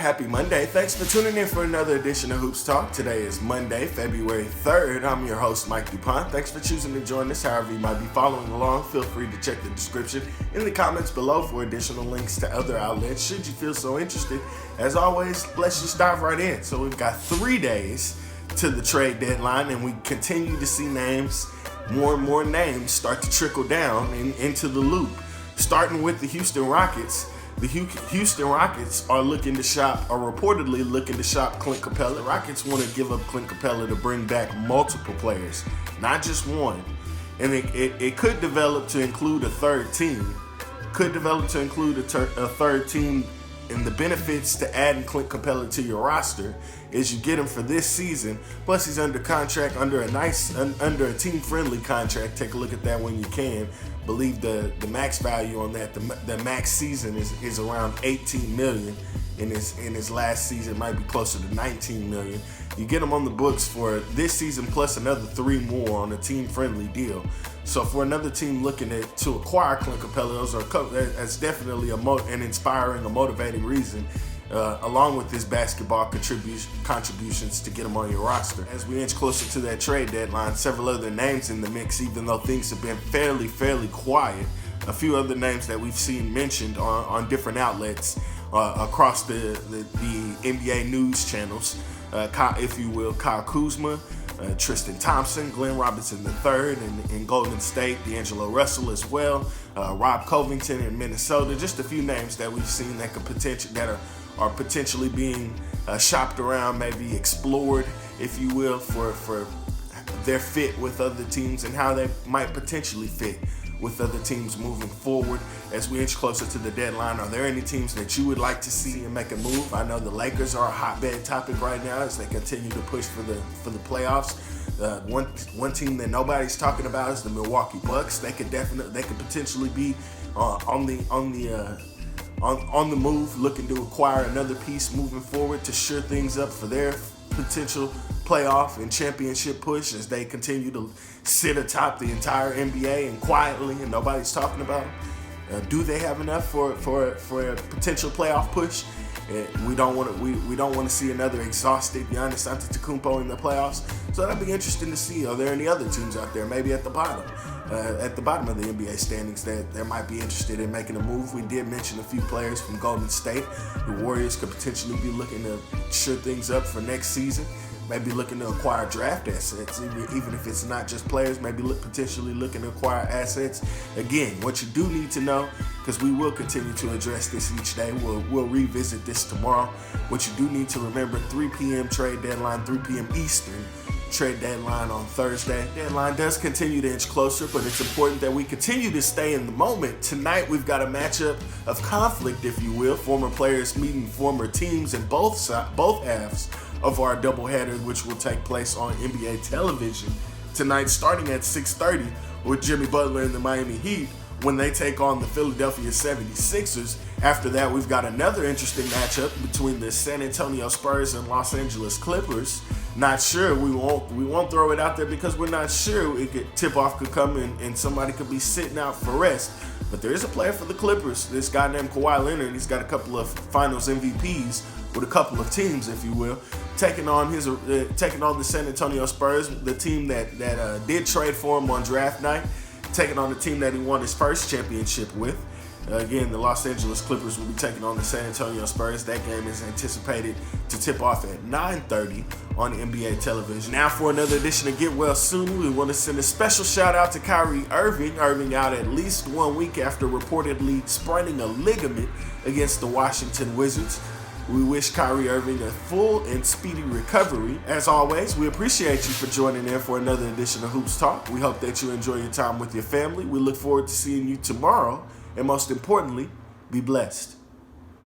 Happy Monday. Thanks for tuning in for another edition of Hoops Talk. Today is Monday, February 3rd. I'm your host, Mike DuPont. Thanks for choosing to join us. However you might be following along, feel free to check the description in the comments below for additional links to other outlets should you feel so interested. As always, let's just dive right in. So we've got 3 days to the trade deadline, and we continue to see more and more names start to trickle down into the loop. Starting with the Houston Rockets. The Houston Rockets are reportedly looking to shop Clint Capela. The Rockets want to give up Clint Capela to bring back multiple players, not just one. And it could develop to include a third team. A third team, and the benefits to adding Clint Capela to your roster is you get him for this season. Plus, he's under contract under a team-friendly contract. Take a look at that when you can. Believe the max value on that, the max season is around $18 million. In his last season, might be closer to $19 million. You get him on the books for this season plus another 3 more on a team-friendly deal. So for another team looking to acquire Clint Capela, that's definitely an inspiring, motivating reason, along with his basketball contributions to get him on your roster. As we inch closer to that trade deadline, several other names in the mix, even though things have been fairly quiet. A few other names that we've seen mentioned on different outlets across the NBA news channels, if you will: Kyle Kuzma, Tristan Thompson, Glenn Robinson III in Golden State, D'Angelo Russell as well, Rob Covington in Minnesota. Just a few names that we've seen that are potentially being shopped around, maybe explored, if you will, for their fit with other teams and how they might potentially fit with other teams moving forward as we inch closer to the deadline. Are there any teams that you would like to see and make a move? I know the Lakers are a hotbed topic right now as they continue to push for the playoffs. One team that nobody's talking about is the Milwaukee Bucks. They could potentially be on the move, looking to acquire another piece moving forward to shore things up for their potential playoff and championship push as they continue to sit atop the entire NBA and quietly, and nobody's talking about them. Do they have enough for a potential playoff push? We don't want to see another exhausted Giannis Antetokounmpo in the playoffs. So that'd be interesting to see. Are there any other teams out there, maybe at the bottom of the NBA standings, that might be interested in making a move? We did mention a few players from Golden State. The Warriors could potentially be looking to shore things up for next season. Maybe looking to acquire draft assets, even if it's not just players, maybe potentially looking to acquire assets. Again, what you do need to know, because we will continue to address this each day, we'll revisit this tomorrow. What you do need to remember, 3 p.m. trade deadline, 3 p.m. Eastern trade deadline on Thursday. Deadline does continue to inch closer, but it's important that we continue to stay in the moment. Tonight, we've got a matchup of conflict, if you will, former players meeting former teams in both halves of our doubleheader, which will take place on NBA television tonight, starting at 6:30 with Jimmy Butler and the Miami Heat when they take on the Philadelphia 76ers. After that, we've got another interesting matchup between the San Antonio Spurs and Los Angeles Clippers. Not sure. We won't throw it out there because we're not sure. Tip-off could come and somebody could be sitting out for rest. But there is a player for the Clippers, this guy named Kawhi Leonard. He's got a couple of Finals MVPs with a couple of teams, if you will, taking on the San Antonio Spurs, the team that did trade for him on draft night, taking on the team that he won his first championship with. Again, the Los Angeles Clippers will be taking on the San Antonio Spurs. That game is anticipated to tip off at 9:30 on NBA television. Now for another edition of Get Well Soon, we want to send a special shout out to Kyrie Irving. Irving out at least 1 week after reportedly spraining a ligament against the Washington Wizards. We wish Kyrie Irving a full and speedy recovery. As always, we appreciate you for joining in for another edition of Hoops Talk. We hope that you enjoy your time with your family. We look forward to seeing you tomorrow. And most importantly, be blessed.